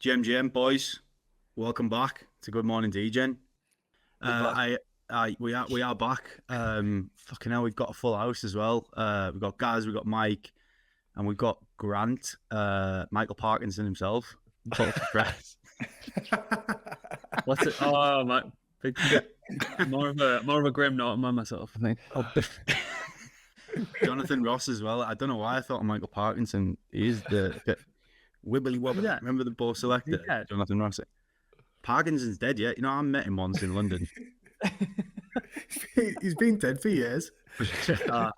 GM boys, welcome back to Good Morning Degen. We are back. Fucking hell, we've got a full house as well. We've got Gazz, we've got Mike, and we've got Grant, Michael Parkinson himself. What's it? Oh my, more of a grim note on myself, I think. Jonathan Ross as well. I don't know why I thought of Michael Parkinson. He is the wibbly wobbly. Yeah. Remember the ball selector, Yeah. Jonathan Ross. Parkinson's dead yet? You know, I met him once in London. He's been dead for years. Yeah,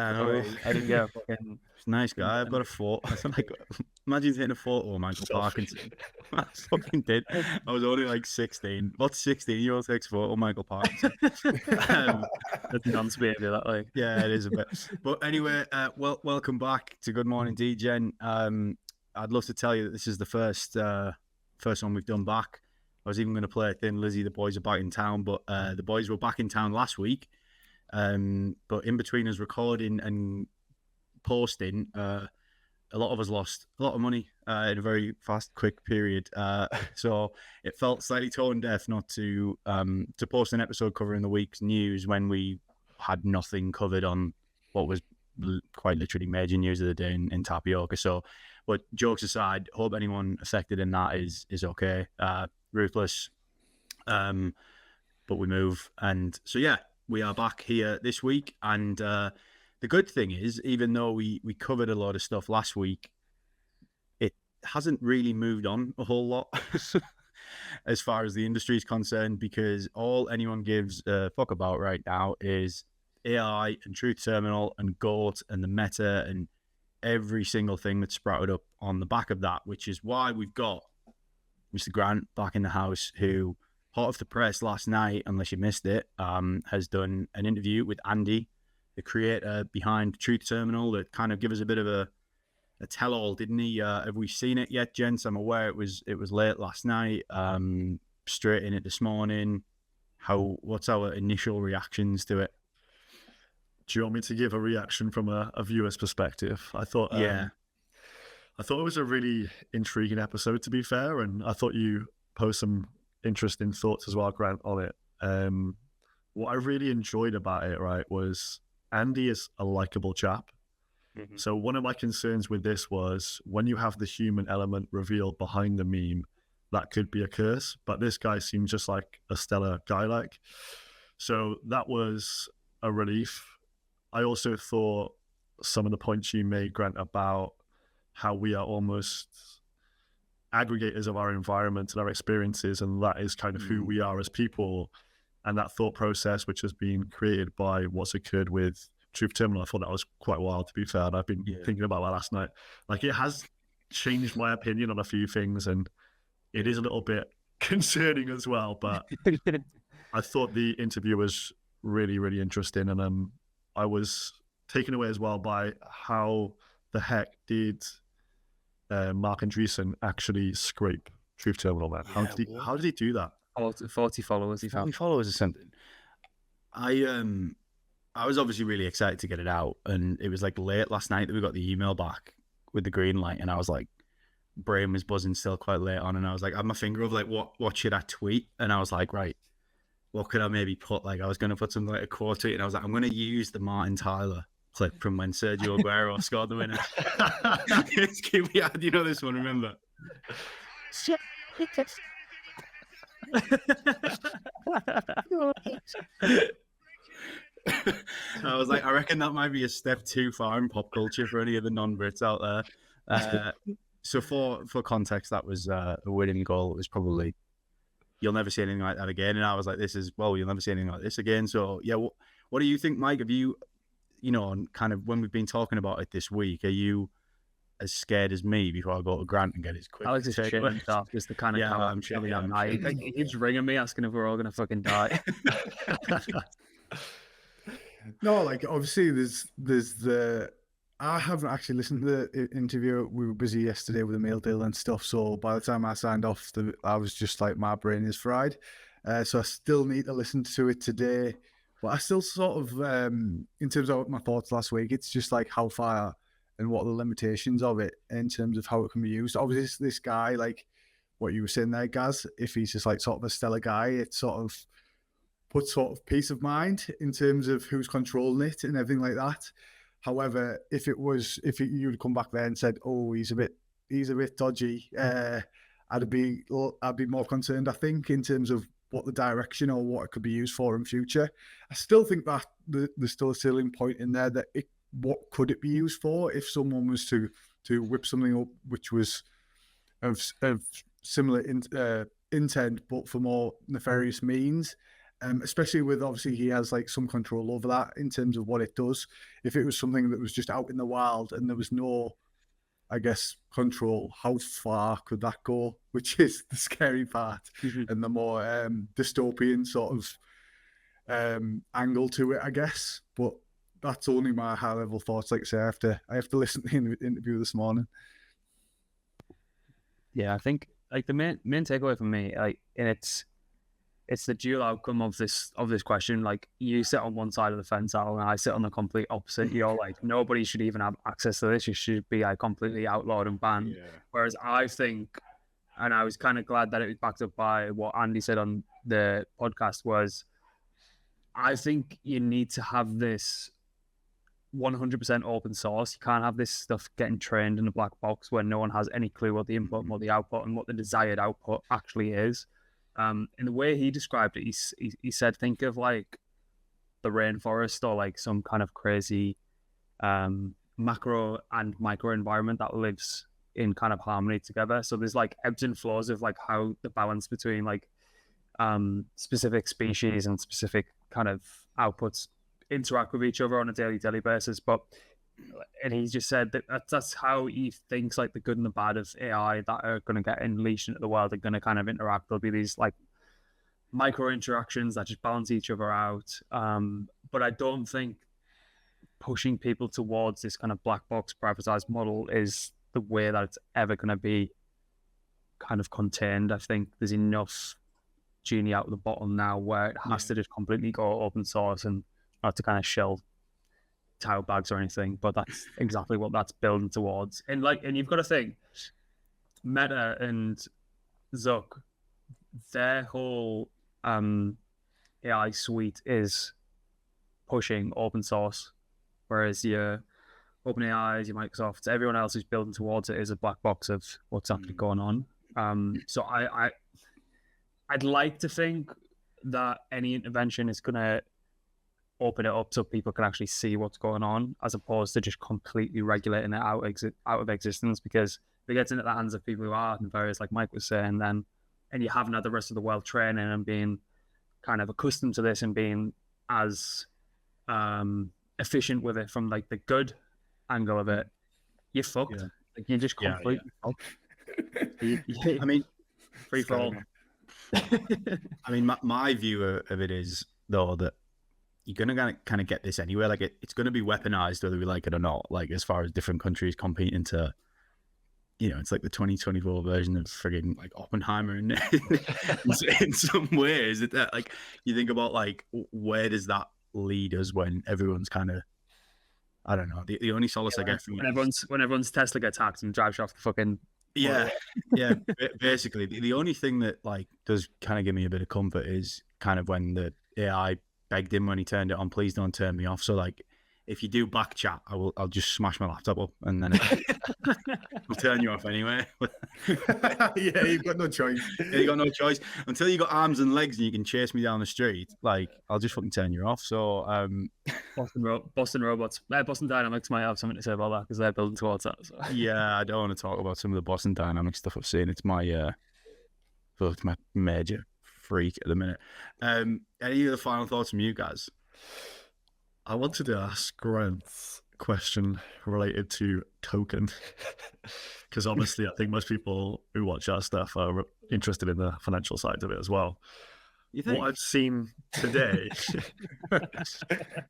I know. I didn't get a fucking. He's a nice guy. I've got a photo. Like, imagine taking a photo of Michael Parkinson. I fucking did. I was only like 16. What's 16-year-old takes a photo of Michael Parkinson? That's nonce behavior, that like. Yeah, it is a bit. But anyway, welcome back to Good Morning Degen. I'd love to tell you that this is the first one we've done back. I was even going to play Thin Lizzy. The boys are back in town, but the boys were back in town last week. But in between us recording and posting, a lot of us lost a lot of money in a very fast, quick period. So it felt slightly tone deaf not to post an episode covering the week's news when we had nothing covered on what was quite literally major news of the day in tapioca. So, but jokes aside, hope anyone affected in that is okay. Ruthless, but we move. And so, yeah, we are back here this week. And the good thing is, even though we covered a lot of stuff last week, it hasn't really moved on a whole lot as far as the industry is concerned, because all anyone gives a fuck about right now is AI and Truth Terminal and Goatse and the meta and every single thing that's sprouted up on the back of that, which is why we've got Mr. Grant back in the house, who, hot off the press last night, unless you missed it, has done an interview with Andy, the creator behind Truth Terminal, that kind of give us a bit of a tell-all, didn't he? Have we seen it yet, gents? I'm aware it was late last night, straight in it this morning. What's our initial reactions to it? Do you want me to give a reaction from a viewer's perspective? I thought it was a really intriguing episode, to be fair, and I thought you posed some interesting thoughts as well, Grant, on it. What I really enjoyed about it, right, was Andy is a likable chap. Mm-hmm. So one of my concerns with this was when you have the human element revealed behind the meme, that could be a curse, but this guy seemed just like a stellar guy, like. So that was a relief. I also thought some of the points you made, Grant, about how we are almost aggregators of our environment and our experiences, and that is kind of who we are as people, and that thought process which has been created by what's occurred with Truth Terminal. I thought that was quite wild, to be fair, and I've been thinking about that last night. Like, it has changed my opinion on a few things, and it is a little bit concerning as well, but I thought the interview was really, really interesting, and I was taken away as well by how the heck did Mark Andreessen actually scrape Truth Terminal, man. How did he do that? 40 followers he 40 found. followers or something. I was obviously really excited to get it out, and it was like late last night that we got the email back with the green light, and I was like, brain was buzzing still quite late on, and I was like, I had my finger over like, what should I tweet? And I was like, right, what could I maybe put? Like, I was going to put something like a quote tweet, and I was like, I'm going to use the Martin Tyler clip from when Sergio Aguero scored the winner. You know this one, remember? I was like, I reckon that might be a step too far in pop culture for any of the non-Brits out there. So for context, that was a winning goal. It was probably, you'll never see anything like that again. And I was like, you'll never see anything like this again. So yeah, what do you think, Mike? Have you kind of when we've been talking about it this week, are you as scared as me before I go to Grant and get his quick? I was just shitting himself, just the kind of I'm sure that night. He's ringing me asking if we're all going to fucking die. No, like, obviously there's the, I haven't actually listened to the interview. We were busy yesterday with the mail deal and stuff. So by the time I signed off, I was just like, my brain is fried. So I still need to listen to it today. But I still sort of, in terms of my thoughts last week, it's just like how far and what are the limitations of it in terms of how it can be used. Obviously, this guy, like, what you were saying there, Gaz. If he's just like sort of a stellar guy, it sort of puts sort of peace of mind in terms of who's controlling it and everything like that. However, if you'd come back there and said, "Oh, he's a bit dodgy," I'd be more concerned, I think, in terms of what the direction or what it could be used for in future. I still think that there's still a selling point in there that what could it be used for if someone was to whip something up which was of similar intent but for more nefarious means. Especially with, obviously, he has like some control over that in terms of what it does. If it was something that was just out in the wild and there was no, I guess, control, how far could that go? Which is the scary part and the more dystopian sort of angle to it, I guess. But that's only my high level thoughts. Like I say, I have to listen to the interview this morning. Yeah, I think like the main takeaway for me, like, and it's the dual outcome of this question. Like, you sit on one side of the fence, Al, and I sit on the complete opposite. You're like, nobody should even have access to this. You should be like completely outlawed and banned. Yeah. Whereas I think, and I was kind of glad that it was backed up by what Andy said on the podcast, was I think you need to have this 100% open source. You can't have this stuff getting trained in a black box where no one has any clue what the input and what the output and what the desired output actually is. In the way he described it, he said, think of like the rainforest or like some kind of crazy macro and micro environment that lives in kind of harmony together. So there's like ebbs and flows of like how the balance between like specific species and specific kind of outputs interact with each other on a daily basis. And he just said that that's how he thinks like the good and the bad of AI that are going to get unleashed into the world are going to kind of interact. There'll be these like micro interactions that just balance each other out. But I don't think pushing people towards this kind of black box privatized model is the way that it's ever going to be kind of contained. I think there's enough genie out of the bottle now where it has to just completely go open source and not to kind of shell tile bags or anything, but that's exactly what that's building towards. And you've got to think, Meta and Zuck, their whole AI suite is pushing open source, whereas your OpenAIs, your Microsofts, everyone else who's building towards it is a black box of what's actually going on. So I'd like to think that any intervention is going to open it up so people can actually see what's going on, as opposed to just completely regulating it out of existence. Because if it gets into the hands of people who are nefarious, like Mike was saying, and you haven't had the rest of the world training and being kind of accustomed to this and being as efficient with it from like the good angle of it, you're fucked. Yeah. Like, you're just completely fucked. I mean, free for all. I mean, my view of it is, though, that you're going to kind of get this anyway. Like, it's going to be weaponized whether we like it or not. Like, as far as different countries competing to, it's like the 2024 version of friggin' like Oppenheimer in some ways. That, like, you think about like, where does that lead us when everyone's kind of, I don't know. The only solace I get from when everyone's Tesla gets hacked and drives off the fucking basically the only thing that like does kind of give me a bit of comfort is kind of when the AI begged him when he turned it on, please don't turn me off. So like, if you do back chat, I'll just smash my laptop up and then I'll turn you off anyway. Yeah, you've got no choice. Yeah, you got no choice until you got arms and legs and you can chase me down the street. Like, I'll just fucking turn you off. So Boston Robots, Boston Dynamics might have something to say about that because they're building towards that. So. Yeah, I don't want to talk about some of the Boston Dynamics stuff I've seen. It's my major freak at the minute. Any other final thoughts from you guys? I wanted to ask Grant's question related to token, because obviously I think most people who watch our stuff are interested in the financial side of it as well. You think? What I've seen today,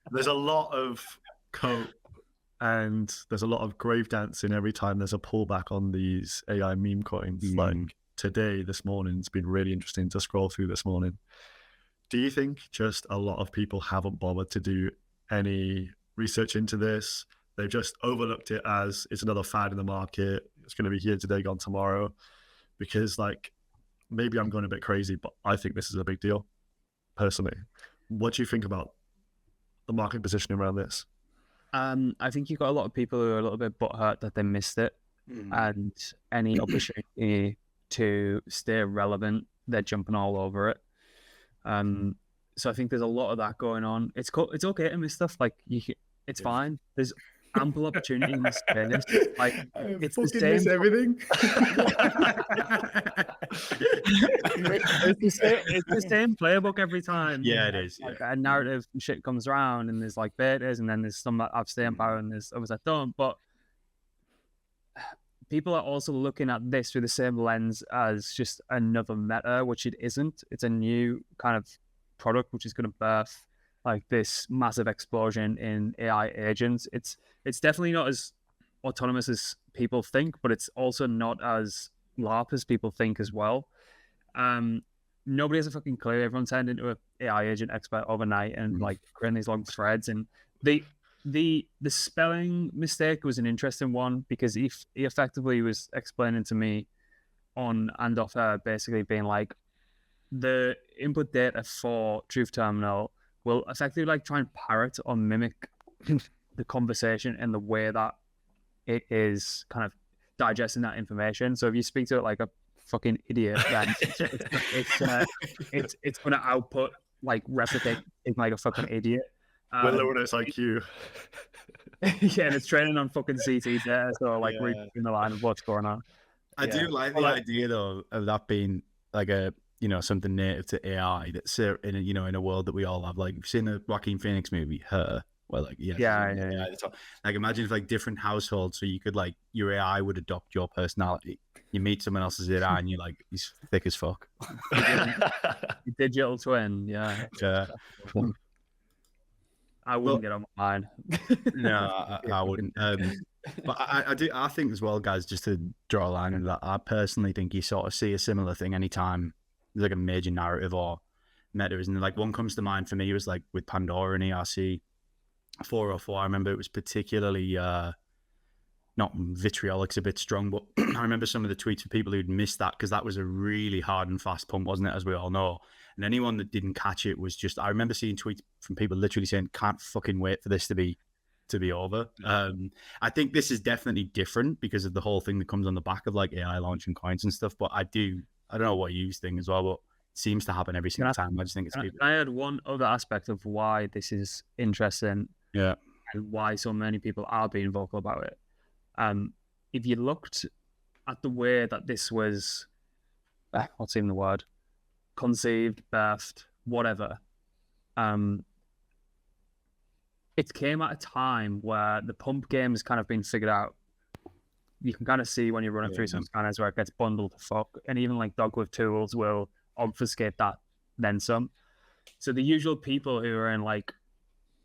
there's a lot of cope and there's a lot of grave dancing every time there's a pullback on these AI meme coins. Like today, this morning, it's been really interesting to scroll through this morning. Do you think just a lot of people haven't bothered to do any research into this? They've just overlooked it as it's another fad in the market. It's going to be here today, gone tomorrow. Because like maybe I'm going a bit crazy, but I think this is a big deal, personally. What do you think about the market positioning around this? I think you've got a lot of people who are a little bit butthurt that they missed it, and any opportunity to stay relevant, they're jumping all over it. So I think there's a lot of that going on. It's okay to miss stuff. Like it's fine. There's ample opportunity in this space. Like it's the same. Miss everything. It's the same playbook every time. Yeah, it is. Like a narrative shit comes around, and there's like betas, and then there's some that have staying power, and there's others that don't. But people are also looking at this through the same lens as just another meta, which it isn't. It's a new kind of product which is going to birth like this massive explosion in AI agents. It's definitely not as autonomous as people think, but it's also not as LARP as people think as well. Nobody has a fucking clue. Everyone turned into an AI agent expert overnight and like creating these long threads. And the spelling mistake was an interesting one because he effectively was explaining to me on and off air, basically being like, the input data for Truth Terminal will effectively like try and parrot or mimic the conversation and the way that it is kind of digesting that information. So if you speak to it like a fucking idiot, then it's going to output like replicate like a fucking idiot. We're lowering its IQ. Yeah, and it's training on fucking CT data, so like reading the line of what's going on. I do like the idea though of that being like a something native to AI that's in a world that we all have. Like, you've seen the Joaquin Phoenix movie Her, where like like imagine if like different households, so you could like your AI would adopt your personality. You meet someone else's AI and you're like, he's thick as fuck. Digital twin, yeah. I wouldn't get on mine. No, I wouldn't. But I think as well, guys, just to draw a line into that, I personally think you sort of see a similar thing anytime there's like a major narrative or meta, isn't it? Like, one comes to mind for me was like with Pandora and ERC 404. I remember it was particularly not vitriolic's a bit strong, but I remember some of the tweets of people who'd missed that because that was a really hard and fast pump, wasn't it, as we all know. And anyone that didn't catch it was just, I remember seeing tweets from people literally saying, can't fucking wait for this to be over. I think this is definitely different because of the whole thing that comes on the back of like AI launching coins and stuff. But I don't know what you think as well, but it seems to happen every single time. I just think it's people. I had one other aspect of why this is interesting. Yeah. And why so many people are being vocal about it. If you looked at the way that this was, what's even the word? Conceived, birthed, whatever. It came at a time where the pump game has kind of been figured out. You can kind of see when you're running through some scanners where it gets bundled to fuck, and even like Dog with Tools will obfuscate that then some. So the usual people who are in like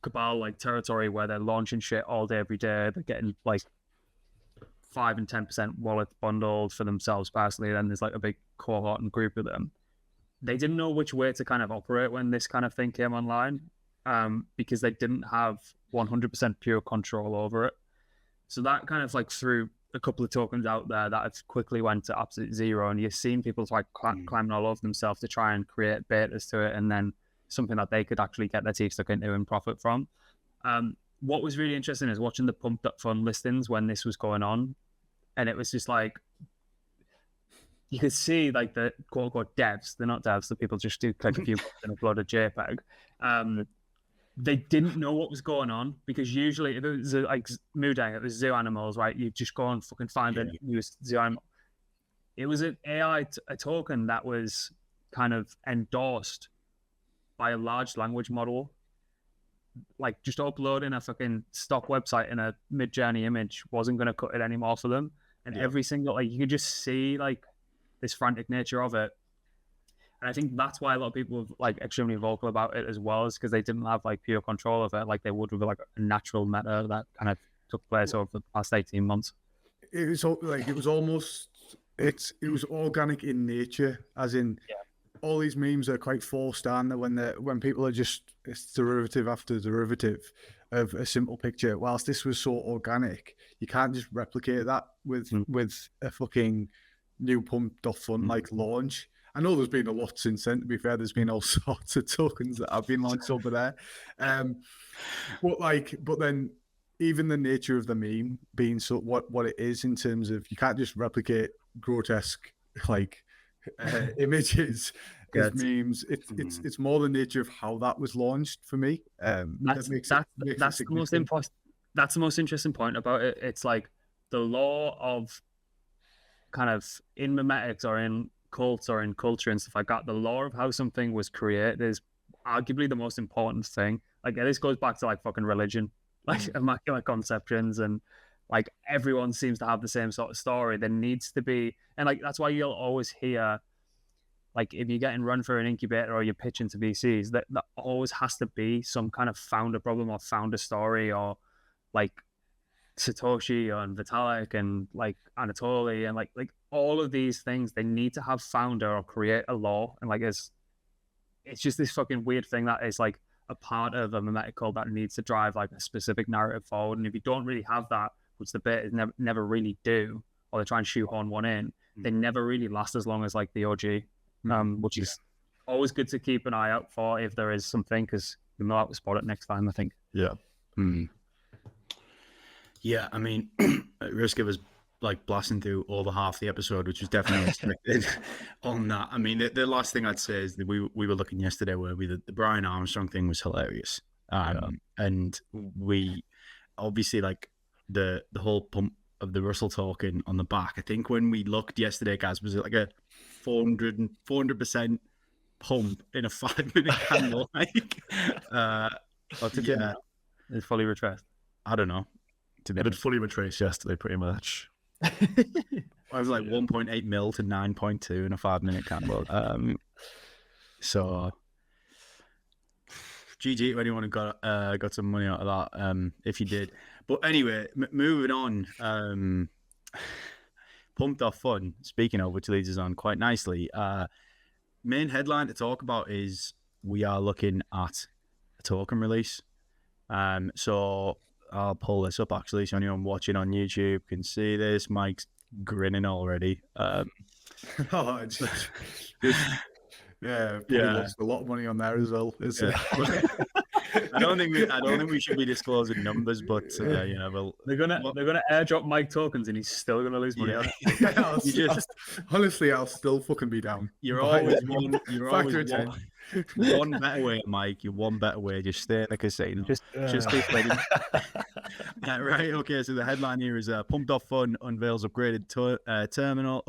cabal like territory where they're launching shit all day every day, they're getting like 5 and 10% wallets bundled for themselves personally, then there's like a big cohort and group of them. They didn't know which way to kind of operate when this kind of thing came online, because they didn't have 100% pure control over it. So that kind of like threw a couple of tokens out there that have quickly went to absolute zero, and you've seen people like climbing all over themselves to try and create betas to it, and then something that they could actually get their teeth stuck into and profit from. What was really interesting is watching the Pump.Fun listings when this was going on, and it was just like, you could see like the quote unquote devs, they're not devs, the people just do click a few buttons and upload a JPEG. They didn't know what was going on, because usually if it was like Moodang, it was zoo animals, right? You just go and fucking find a new zoo animal. It was an AI a token that was kind of endorsed by a large language model. Like, just uploading a fucking stock website in a mid-journey image wasn't going to cut it anymore for them. And every single, like, you could just see like this frantic nature of it. And I think that's why a lot of people are like extremely vocal about it as well, is because they didn't have like pure control of it like they would with like a natural meta that kind of took place over the past 18 months. It was like, it was almost, it was organic in nature, as in all these memes are quite forced on when people are just, it's derivative after derivative of a simple picture. Whilst this was so organic, you can't just replicate that with a fucking new Pump.Fun like launch. I know there's been a lot since then. To be fair, there's been all sorts of tokens that have been launched over there. But then even the nature of the meme being what it is in terms of, you can't just replicate grotesque images as memes. It's more the nature of how that was launched for me. That's the most important. That's the most interesting point about it. It's like the law of kind of in memetics or in cults or in culture and stuff like that. The law of how something was created is arguably the most important thing. Like, this goes back to like fucking religion, like immaculate conceptions, and like everyone seems to have the same sort of story. There needs to be, and like that's why you'll always hear, like if you're getting run for an incubator or you're pitching to VCs, that always has to be some kind of founder problem or founder story, or like Satoshi and Vitalik and like Anatoly and like all of these things. They need to have founder or create a law, and like it's just this fucking weird thing that is like a part of a memetic cult that needs to drive like a specific narrative forward. And if you don't really have that, which the betas never really do, or they try and shoehorn one in, they never really last as long as like the OG, which is always good to keep an eye out for if there is something, because you'll know how to spot it next time, I think. Yeah. Yeah, I mean, risk of us like blasting through over half the episode, which was definitely expected on that. I mean, the last thing I'd say is that we were looking yesterday where the Brian Armstrong thing was hilarious. And we obviously like the whole pump of the Russell token on the back. I think when we looked yesterday, guys, was it like a 400% pump in a 5-minute candle? It's fully retraced. I don't know. It had fully retraced yesterday, pretty much. I was like 1.8 mil to 9.2 in a 5-minute candle. So GG to anyone who got some money out of that, if you did. But anyway, moving on. Pump.Fun, speaking of, which leads us on quite nicely. Main headline to talk about is we are looking at a token release. So I'll pull this up actually, so anyone watching on YouTube can see this. Mike's grinning already. Yeah, lost a lot of money on there as well. I don't think we should be disclosing numbers, but they're gonna airdrop Mike tokens and he's still gonna lose money. Honestly, I'll still fucking be down. You're always one better way, Mike. You're one better way. Just stay at the casino. Just keep playing. Right. Okay. So the headline here is Pump.Fun unveils upgraded terminal.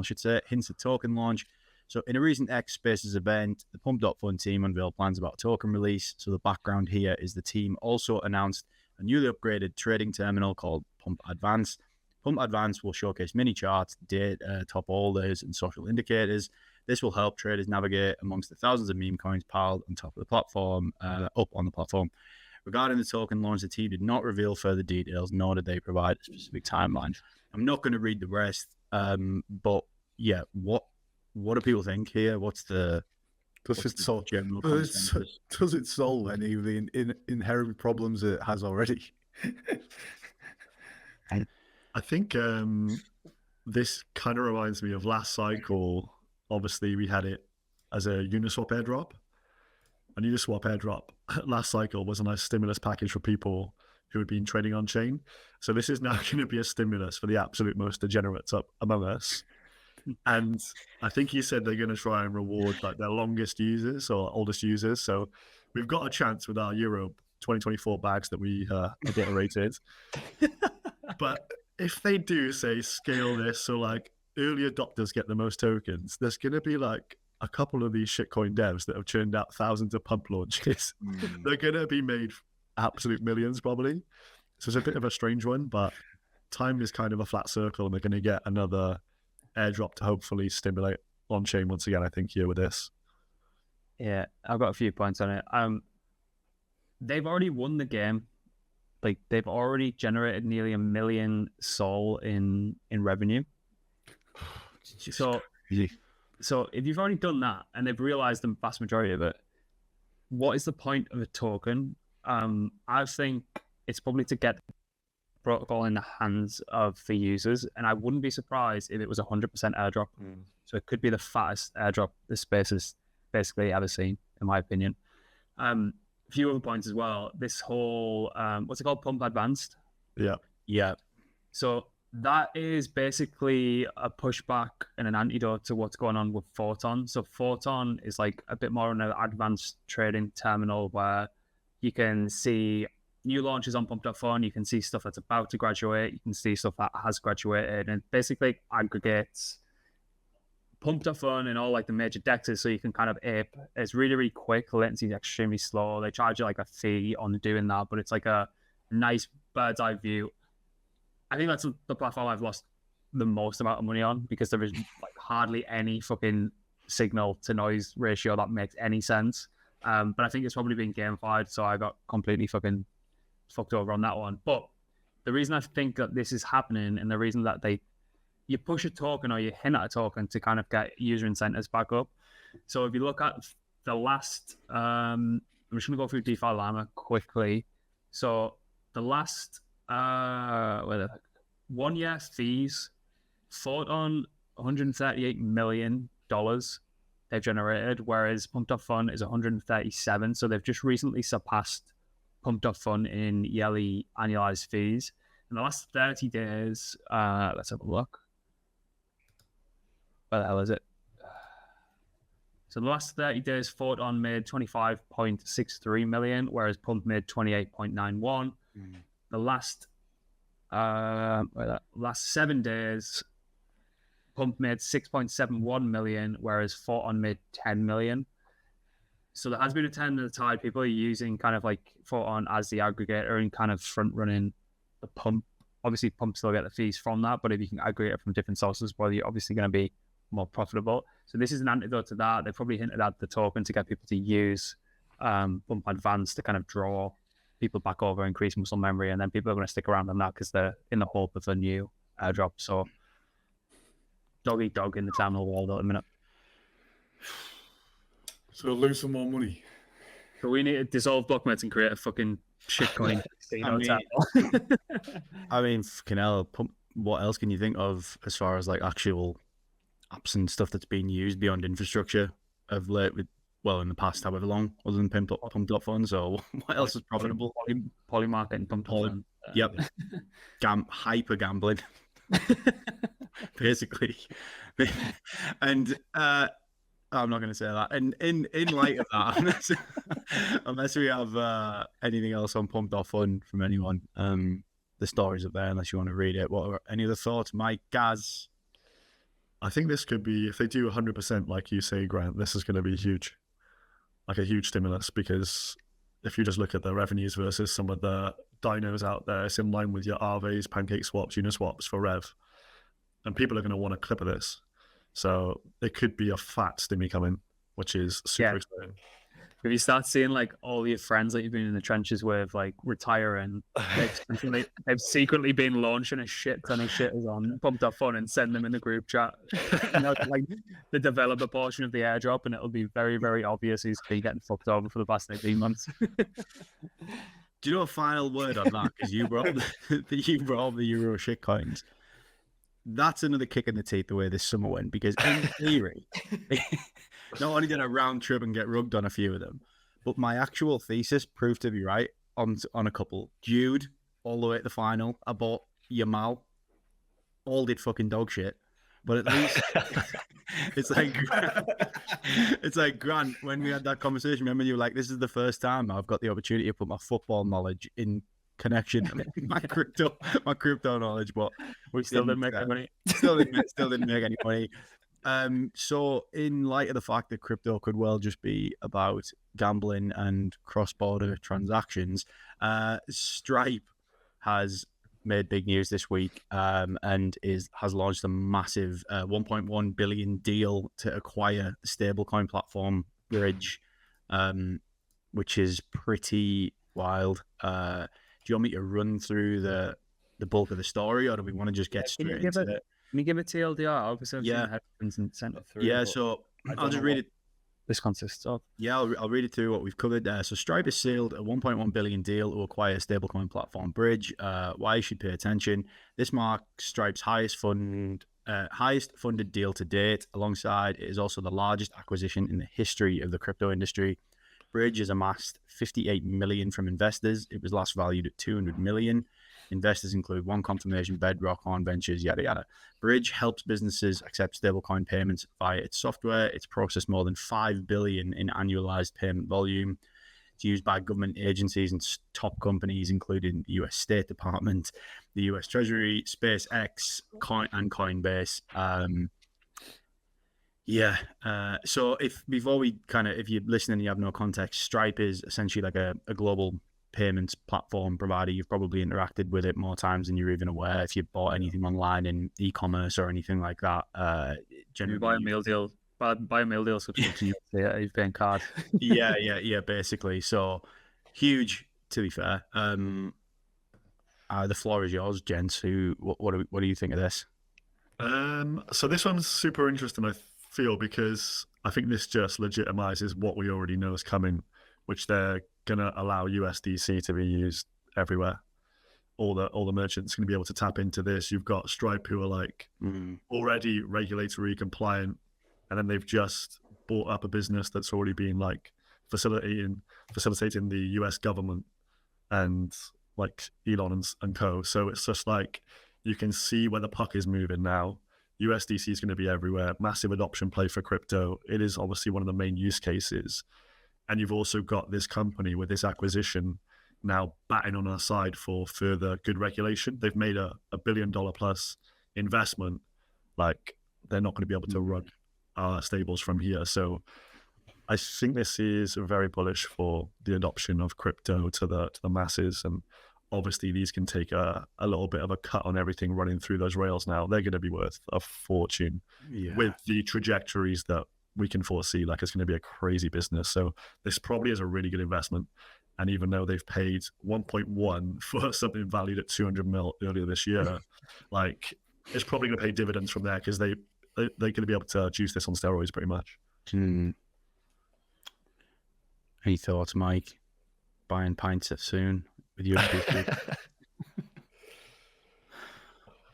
Should say, hints at token launch. So in a recent X Spaces event, the Pump.Fun team unveiled plans about token release. So the background here is the team also announced a newly upgraded trading terminal called Pump Advance. Pump Advance will showcase mini charts, data, top orders, and social indicators. This will help traders navigate amongst the thousands of meme coins piled on top of the platform, up on the platform. Regarding the token launch, the team did not reveal further details, nor did they provide a specific timeline. I'm not going to read the rest, but yeah, what do people think here? Does it solve any of the inherent problems it has already? I think this kind of reminds me of last cycle. Obviously, we had it as a Uniswap airdrop. A Uniswap airdrop last cycle was a nice stimulus package for people who had been trading on chain. So this is now going to be a stimulus for the absolute most degenerates among us. And I think he said they're going to try and reward like their longest users or oldest users. So we've got a chance with our Euro 2024 bags that we iterated. But if they do say scale this, so like early adopters get the most tokens, there's going to be like a couple of these shitcoin devs that have churned out thousands of pump launches. They're going to be made absolute millions probably. So it's a bit of a strange one, but time is kind of a flat circle and they're going to get another airdrop to hopefully stimulate on chain once again, I think, here with this. Yeah, I've got a few points on it. They've already won the game. Like, they've already generated nearly 1 million SOL in revenue. So if you've already done that and they've realized the vast majority of it, what is the point of a token? I think it's probably to get protocol in the hands of the users, and I wouldn't be surprised if it was 100% airdrop. So it could be the fattest airdrop this space has basically ever seen, in my opinion. A few other points as well. This whole what's it called, Pump Advanced? Yeah. So that is basically a pushback and an antidote to what's going on with Photon. So Photon is like a bit more of an advanced trading terminal where you can see new launches on Pump.Fun. You can see stuff that's about to graduate. You can see stuff that has graduated, and basically aggregates Pump.Fun and all like the major dexes, so you can kind of ape. It's really, really quick. The latency is extremely slow. They charge you like a fee on doing that, but it's like a nice bird's eye view. I think that's the platform I've lost the most amount of money on, because there is like hardly any fucking signal to noise ratio that makes any sense. But I think it's probably been gamified, so I got completely fucking fucked over on that one. But the reason I think that this is happening, and the reason that you push a token or you hint at a token to kind of get user incentives back up. So if you look at the last, I'm just going to go through DeFi Llama quickly. So the last 1 year fees, Photon, $138 million they've generated, whereas Pump.Fun is 137. So they've just recently surpassed Pump.Fun in yearly annualized fees. In the last 30 days, let's have a look. Where the hell is it? So the last 30 days, Photon made 25.63 million, whereas Pump made 28.91. The last 7 days, Pump made 6.71 million, whereas Photon made 10 million. So there has been a trend of the tide. People are using kind of like Photon as the aggregator and kind of front running the Pump. Obviously, Pump still get the fees from that, but if you can aggregate it from different sources, well, you're obviously going to be more profitable. So this is an antidote to that. They probably hinted at the token to get people to use Pump Advanced to kind of draw people back over, increase muscle memory, and then people are going to stick around on that because they're in the hope of a new airdrop. So dog eat dog in the terminal world at the minute. So lose some more money. So we need to dissolve blockmates and create a fucking shitcoin. I mean, fucking hell, Pump, what else can you think of as far as like actual apps and stuff that's being used beyond infrastructure of late with, well, in the past however long, other than Pump.Fun? So what else is profitable? Polymarket and Pump.Fun. Yep. Hyper gambling. Basically. And I'm not going to say that. And in light of that, unless we have anything else on Pump.Fun from anyone, the story's up there unless you want to read it. What are any other thoughts? Mike, Gazz? I think this could be, if they do 100% like you say, Grant, this is going to be huge. Like a huge stimulus, because if you just look at the revenues versus some of the dinos out there, it's in line with your Aves, Pancake Swaps, Uniswaps for Rev. And people are going to want a clip of this. So there could be a fat stimmy coming, which is super exciting. If you start seeing like all your friends that you've been in the trenches with like retiring, they've secretly been launching a shit ton of shitters on Pump.Fun and send them in the group chat, like the developer portion of the airdrop, and it'll be very, very obvious who's been getting fucked over for the past 18 months. Do you know a final word on that? Because you brought the Euro shitcoins. That's another kick in the teeth the way this summer went, because in theory, not only did I round trip and get rugged on a few of them, but my actual thesis proved to be right on a couple. Jude, all the way at the final. I bought Yamal. All did fucking dog shit. But at least it's like Grant, when we had that conversation, remember you were like, this is the first time I've got the opportunity to put my football knowledge in connection my crypto knowledge, but we still didn't make any money. Still didn't make any money. So in light of the fact that crypto could well just be about gambling and cross-border transactions, Stripe has made big news this week, and has launched a massive 1.1 billion deal to acquire the stablecoin platform Bridge, which is pretty wild. Do you want me to run through the bulk of the story, or do we want to just get straight into it? Can you give it TLDR? Obviously, I've seen the headlines and sent it through. Yeah, so I'll just read it. this consists of. Yeah, I'll read it through what we've covered. So Stripe has sealed a $1.1 billion deal to acquire stablecoin platform Bridge. Why you should pay attention. This marks Stripe's highest funded deal to date. Alongside, it is also the largest acquisition in the history of the crypto industry. Bridge has amassed $58 million from investors. It was last valued at $200 million. Investors include One Confirmation, Bedrock, Horn Ventures, yada yada. Bridge helps businesses accept stablecoin payments via its software. It's processed more than $5 billion in annualized payment volume. It's used by government agencies and top companies, including the U.S. State Department, the U.S. Treasury, SpaceX, and Coinbase. So if you're listening and you have no context, Stripe is essentially like a global payments platform provider. You've probably interacted with it more times than you're even aware. If you bought anything online in e-commerce or anything like that, generally buy a meal deal subscription, you're paying card. yeah, basically. So huge, to be fair. The floor is yours, gents. What do you think of this? So this one's super interesting, I feel, because I think this just legitimizes what we already know is coming, which they're gonna allow USDC to be used everywhere. All the merchants going to be able to tap into this. You've got Stripe, who are like already regulatory compliant, and then they've just bought up a business that's already been like facilitating the US government and like Elon and co. So it's just like you can see where the puck is moving now. USDC is going to be everywhere. Massive adoption play for crypto. It is obviously one of the main use cases. And you've also got this company with this acquisition now batting on our side for further good regulation. They've made a $1 billion plus investment. Like, they're not going to be able to run our stables from here. So I think this is very bullish for the adoption of crypto to the masses. And obviously these can take a little bit of a cut on everything running through those rails now. They're going to be worth a fortune with the trajectories that we can foresee. Like, it's going to be a crazy business. So this probably is a really good investment. And even though they've paid 1.1 for something valued at 200 mil earlier this year, like, it's probably going to pay dividends from there, because they're going to be able to juice this on steroids pretty much. Any thoughts, Mike? Buying pints soon with you?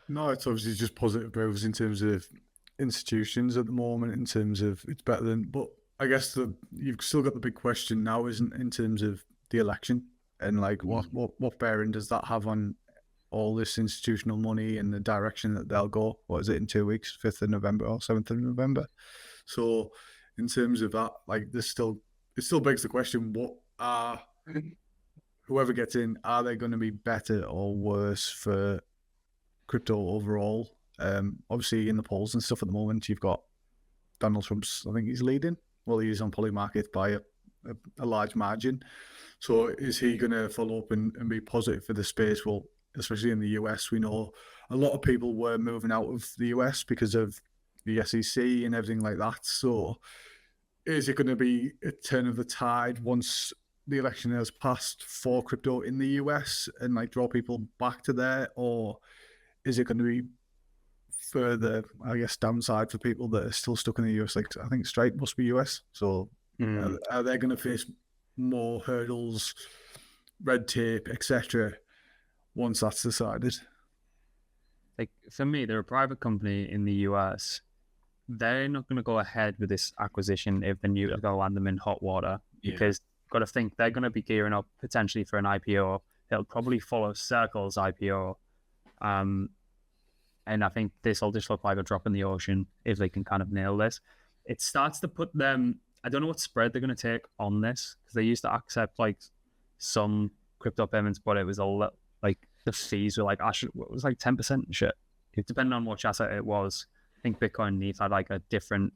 No, it's obviously just positive drivers in terms of institutions at the moment, in terms of it's better than, but I guess you've still got the big question now, isn't in terms of the election, and like what bearing does that have on all this institutional money and the direction that they'll go? What is it, in 2 weeks, 5th of November or 7th of November? So in terms of that, like, it still begs the question, whoever gets in, are they going to be better or worse for crypto overall? Obviously in the polls and stuff at the moment, you've got Donald Trump's, I think he's leading. Well, he's on Polymarket by a large margin. So is he going to follow up and be positive for the space? Well, especially in the US, we know a lot of people were moving out of the US because of the SEC and everything like that. So is it going to be a turn of the tide once the election has passed for crypto in the US and like draw people back to there? Or is it going to be further, I guess, downside for people that are still stuck in the US? Like, I think Stripe must be US. So are they going to face more hurdles, red tape, etc., once that's decided? Like, for me, they're a private company in the US. They're not going to go ahead with this acquisition if the news go land them in hot water, because you've got to think they're going to be gearing up potentially for an IPO. It'll probably follow Circle's IPO. And I think this will just look like a drop in the ocean if they can kind of nail this. It starts to put them, I don't know what spread they're going to take on this, because they used to accept like some crypto payments, but it was like the fees were like, it was like 10% and shit. Depending on which asset it was. I think Bitcoin and ETH had like a different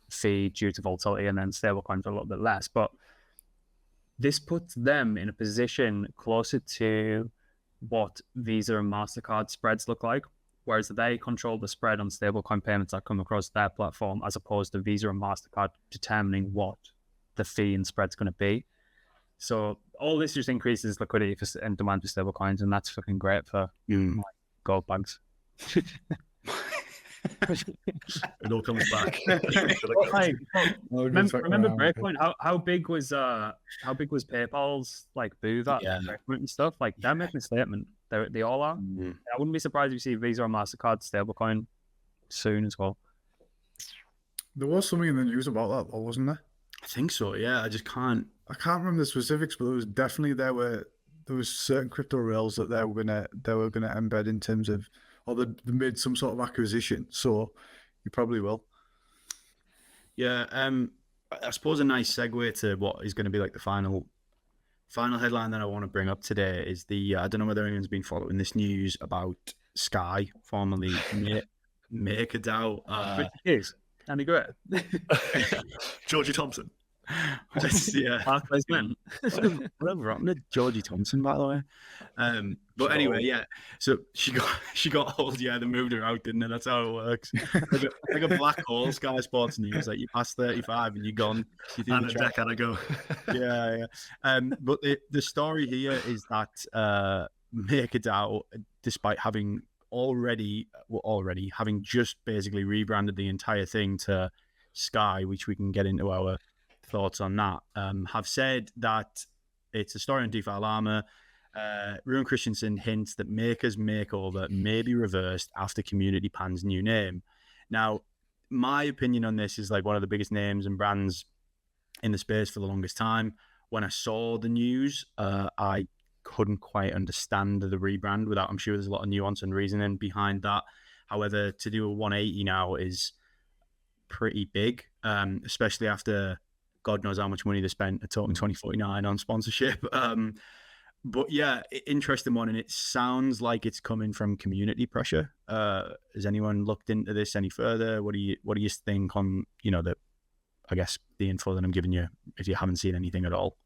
fee due to volatility, and then stablecoins are a little bit less. But this puts them in a position closer to what Visa and MasterCard spreads look like, whereas they control the spread on stablecoin payments that come across their platform, as opposed to Visa and MasterCard determining what the fee and spread's going to be. So all this just increases liquidity and demand for stablecoins, and that's fucking great for gold bugs. It all comes back. Like, remember Around. Breakpoint? How big was PayPal's like booth at Breakpoint and stuff? Like they're making a statement. They all are. Mm. I wouldn't be surprised if you see Visa or MasterCard stablecoin soon as well. There was something in the news about that, or wasn't there? I think so. Yeah, I can't remember the specifics, but it was definitely there was certain crypto rails that they were gonna embed in terms of, or they made some sort of acquisition. So you probably will. Yeah. I suppose a nice segue to what is going to be like the final headline that I want to bring up today is the I don't know whether anyone's been following this news about Sky, formerly MakerDAO. Yes, Andy Ayrey. Georgie Thompson. Yeah. Whatever happened to Georgie Thompson, by the way? But anyway, yeah. So she got hold. Yeah, they moved her out, didn't they? That's how it works. like a black hole. Sky Sports News. Like you pass 35 and you're gone. And a deck and I go. Yeah. But the story here is that MakerDAO, despite having already having just basically rebranded the entire thing to Sky, which we can get into our thoughts on that, have said that it's a story on DeFi Llama. Ruan Christensen hints that Maker's makeover may be reversed after Community Pan's new name. Now, my opinion on this is like one of the biggest names and brands in the space for the longest time. When I saw the news, I couldn't quite understand the rebrand without, I'm sure there's a lot of nuance and reasoning behind that. However, to do a 180 now is pretty big, especially after God knows how much money they spent at Token 2049 on sponsorship. But yeah, interesting one, and it sounds like it's coming from community pressure. Has anyone looked into this any further? What do you think on the info that I'm giving you, if you haven't seen anything at all?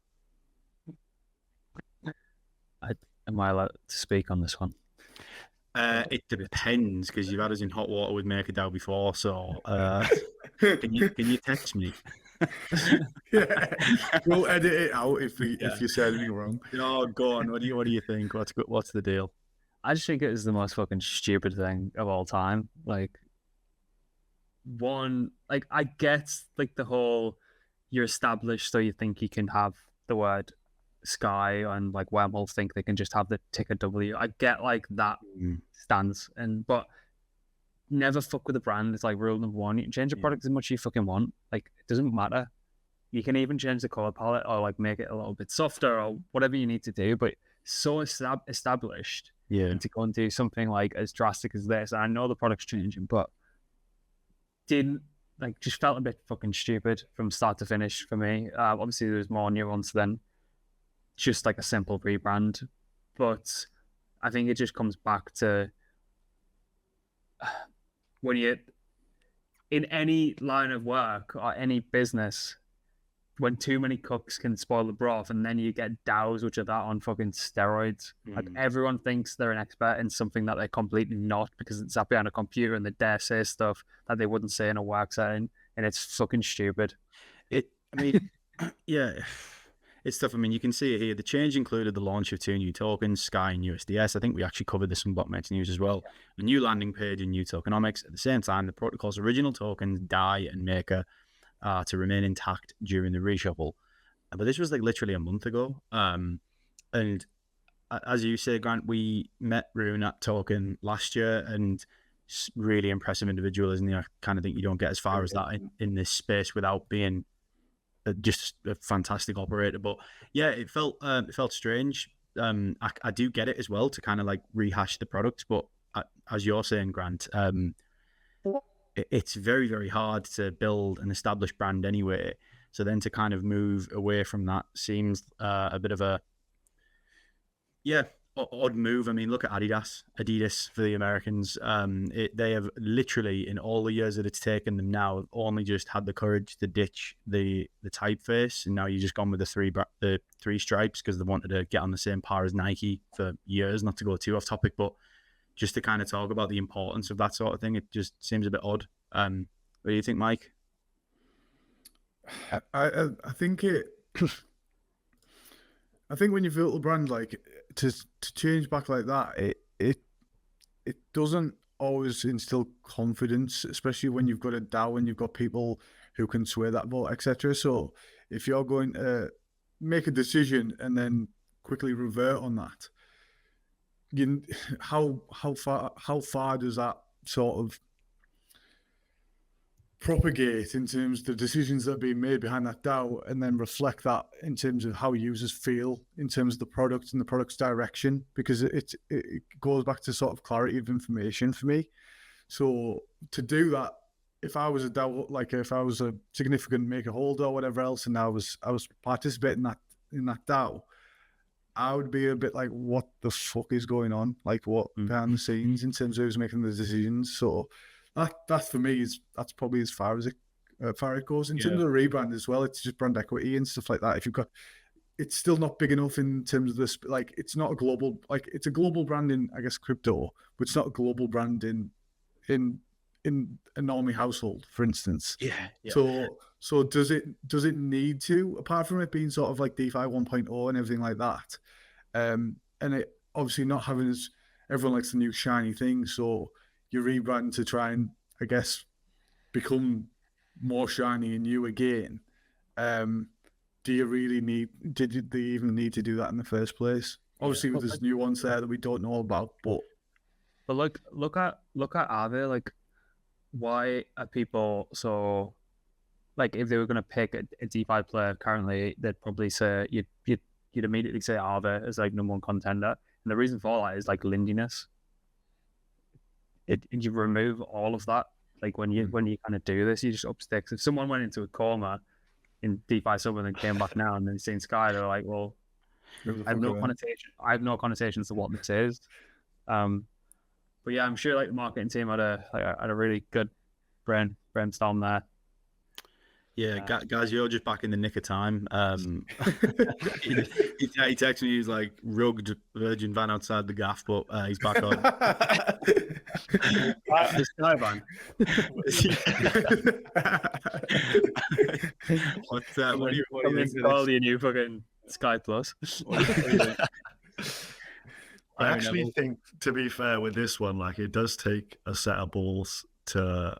Am I allowed to speak on this one? It depends, because you've had us in hot water with MakerDAO before. So can you text me? Yeah, we'll edit it out if you said anything wrong. Oh, go on. What do you think? What's the deal? I just think it is the most fucking stupid thing of all time. Like, I get like the whole you're established, so you think you can have the word Sky, and like wormholes think they can just have the ticker W. I get like that stance, but never fuck with the brand. It's like rule number one. You can change the product as much as you fucking want. Like, it doesn't matter. You can even change the color palette or like make it a little bit softer or whatever you need to do. But so established, and to go and do something like as drastic as this. And I know the product's changing, but just felt a bit fucking stupid from start to finish for me. Obviously, there was more nuance than just like a simple rebrand, but I think it just comes back to when you're in any line of work or any business, when too many cooks can spoil the broth, and then you get DAOs which are that on fucking steroids. Like, everyone thinks they're an expert in something that they're completely not, because it's sat behind a computer and they dare say stuff that they wouldn't say in a work setting, and it's fucking stupid. Yeah. It's tough. I mean, you can see it here. The change included the launch of 2 new tokens, Sky and USDS. I think we actually covered this in Blockmates News as well. A new landing page and new tokenomics. At the same time, the protocol's original tokens, DAI and Maker, to remain intact during the reshuffle. But this was like literally a month ago. And as you say, Grant, we met Ruan at Token last year, and really impressive individual, isn't he? I kind of think you don't get as far as that in this space without being just a fantastic operator. But yeah, it felt strange. I do get it as well, to kind of like rehash the product, but as you're saying, Grant, it's very, very hard to build an established brand anyway. So then to kind of move away from that seems a bit of a odd move. I mean, look at Adidas for the Americans. They have literally, in all the years that it's taken them now, only just had the courage to ditch the typeface, and now you've just gone with the three stripes because they wanted to get on the same par as Nike for years. Not to go too off topic, but just to kind of talk about the importance of that sort of thing, it just seems a bit odd. What do you think, Mike? I think it. I think when you build a brand, like to change back like that, it doesn't always instill confidence, especially when you've got a DAO and you've got people who can sway that vote, etc. So if you're going to make a decision and then quickly revert on that, how far does that sort of propagate in terms of the decisions that are being made behind that DAO, and then reflect that in terms of how users feel in terms of the product and the product's direction? Because it goes back to sort of clarity of information for me. So to do that, if I was a DAO, like if I was a significant maker holder or whatever else, and I was participating in that DAO, I would be a bit like, what the fuck is going on? Like, what behind the scenes in terms of who's making the decisions? So that for me that's probably as far as it goes. In terms of rebrand as well, it's just brand equity and stuff like that. If you've got, it's still not big enough in terms of this. Like, it's not a global, like it's a global brand in, I guess, crypto, but it's not a global brand in a normie household, for instance. Yeah. So does it need to, apart from it being sort of like DeFi 1.0 and everything like that, and it obviously not having as, everyone likes the new shiny thing, so you rebrand to try and, I guess, become more shiny and new again. Do you really need, did they even need to do that in the first place? Obviously, there's new ones there that we don't know about, but like, look at Aave. Like, why are people so, like, if they were going to pick a DeFi player currently, they'd probably say, you'd immediately say Aave as like #1 contender. And the reason for that is like lindiness. You remove all of that. Like when you kind of do this, you just up sticks. If someone went into a coma in DeFi Summer and came back now and then seen Sky, they're like, well, I have no connotations to what this is. But yeah, I'm sure like the marketing team had a really good brainstorm there. Yeah, guys, you're just back in the nick of time. He texted me, he's like, rugged virgin van outside the gaff, but he's back on. The Sky van. What do you think? Call your new fucking Sky Plus. I actually think, to be fair with this one, like it does take a set of balls to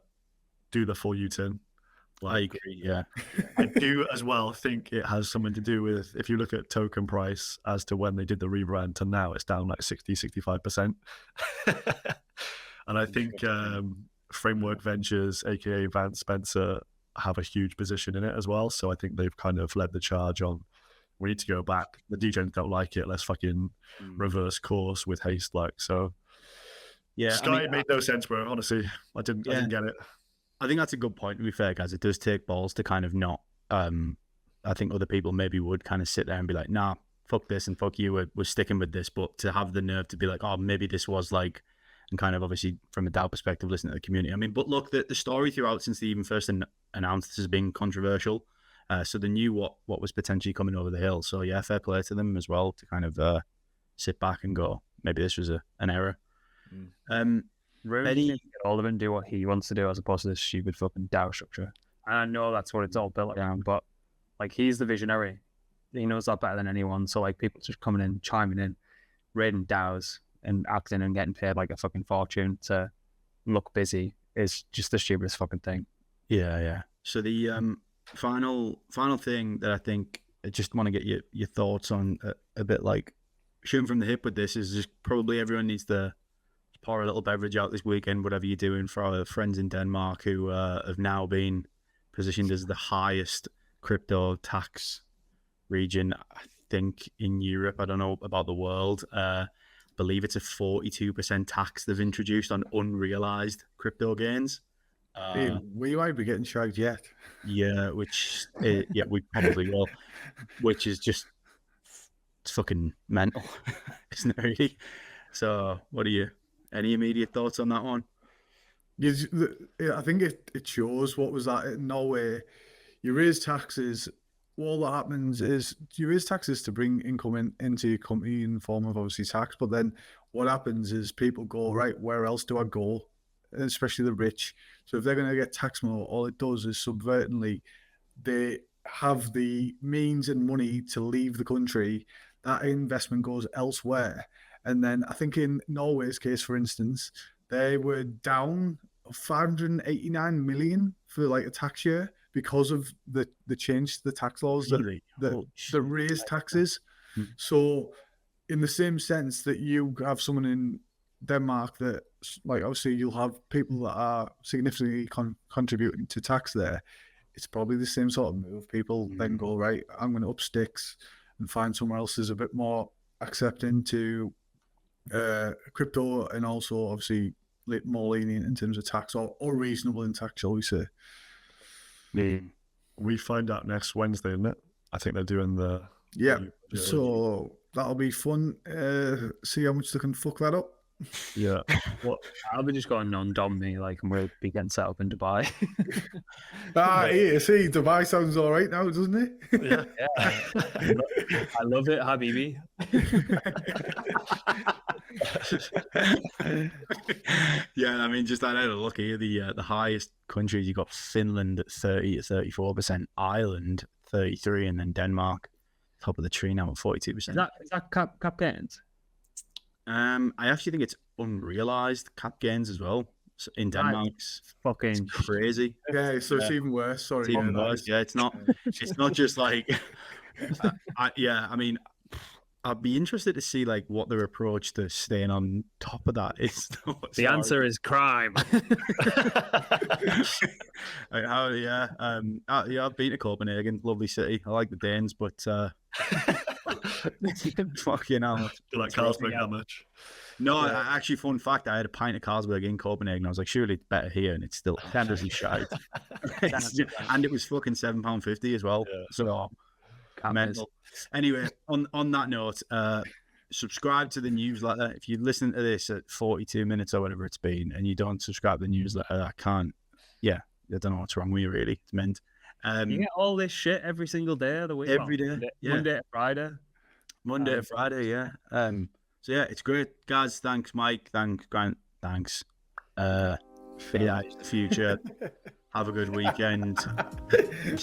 do the full U-turn. Like, I agree, yeah. I do as well think it has something to do with, if you look at token price as to when they did the rebrand to now, it's down like 60-65%. And I think Framework Ventures, aka Vance Spencer, have a huge position in it as well. So I think they've kind of led the charge on, we need to go back. The degens don't like it. Let's fucking reverse course with haste. Like, so yeah, Sky made no sense, bro. Honestly, I didn't get it. I think that's a good point, to be fair, guys. It does take balls to kind of not, I think other people maybe would kind of sit there and be like, nah, fuck this and fuck you, we're sticking with this. But to have the nerve to be like, oh, maybe this was like, and kind of obviously from a DAO perspective, listen to the community. I mean, but look, the story throughout since they even first announced this has been controversial. So they knew what was potentially coming over the hill. So yeah, fair play to them as well to kind of sit back and go, maybe this was an error. Really get all of him do what he wants to do as opposed to this stupid fucking DAO structure. And I know that's what it's all built around, but like he's the visionary. He knows that better than anyone. So like people just coming in, chiming in, raiding DAOs and acting and getting paid like a fucking fortune to look busy is just the stupidest fucking thing. Yeah. So the final thing that I think I just want to get your thoughts on a bit, like shooting from the hip with this, is just probably everyone needs to pour a little beverage out this weekend, whatever you're doing, for our friends in Denmark who have now been positioned as the highest crypto tax region, I think, in Europe. I don't know about the world. I believe it's a 42% tax they've introduced on unrealized crypto gains. We might be getting shagged yet. Yeah, we probably will. Which is just, it's fucking mental, isn't it? Really? So, what are you? Any immediate thoughts on that one? I think it shows. What was that in Norway? You raise taxes. All that happens is you raise taxes to bring income into your company in the form of obviously tax. But then what happens is people go, right, where else do I go? Especially the rich. So if they're going to get taxed more, all it does is subvertently, they have the means and money to leave the country. That investment goes elsewhere. And then I think in Norway's case, for instance, they were down 589 million for like a tax year because of the change to the tax laws Really? that raised taxes. So in the same sense that you have someone in Denmark that, like, obviously you'll have people that are significantly contributing to tax there, it's probably the same sort of move. People then go, right, I'm going to up sticks and find somewhere else is a bit more accepting to crypto, and also obviously more lenient in terms of tax, or reasonable in tax, shall we say. We find out next Wednesday, isn't it? I think they're doing the... Yeah, so that'll be fun. See how much they can fuck that up. Yeah. Well, I'll be just going non-dom me, like, and we'll be getting set up in Dubai. Yeah, see, Dubai sounds all right now, doesn't it? Yeah. I love it, Habibi. Yeah, I mean, just I had a look here. The highest countries, you got Finland at 30 to 34%, Ireland 33%, and then Denmark top of the tree now at 42%. Is that cap gains? I actually think it's unrealized cap gains as well in Denmark. It's fucking crazy. Yeah, so it's even worse. Sorry, It's even worse. Yeah, it's not just like. I mean, I'd be interested to see like what their approach to staying on top of that is. The answer is crime. Like, I've been to Copenhagen, lovely city. I like the Danes, but fucking hell. You like Carlsberg how much? No, actually, fun fact, I had a pint of Carlsberg in Copenhagen. I was like, surely it's better here, and it's still tenderly shite. And it was fucking £7.50 as well. Yeah. So, mental. Anyway, on that note, subscribe to the newsletter. If you listen to this at 42 minutes or whatever it's been, and you don't subscribe to the newsletter, I don't know what's wrong with you, really. It's meant. You get all this shit every single day of the week. Every day. Monday to Friday. Monday to Friday, yeah. So yeah, it's great. Gazz, thanks. Mike, thanks. Grant, thanks. Yeah, it's the future. Have a good weekend. I'm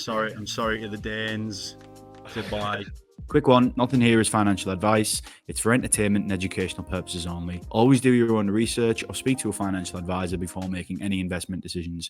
sorry to the Danes. Goodbye. Quick one, nothing here is financial advice. It's for entertainment and educational purposes only. Always do your own research or speak to a financial advisor before making any investment decisions.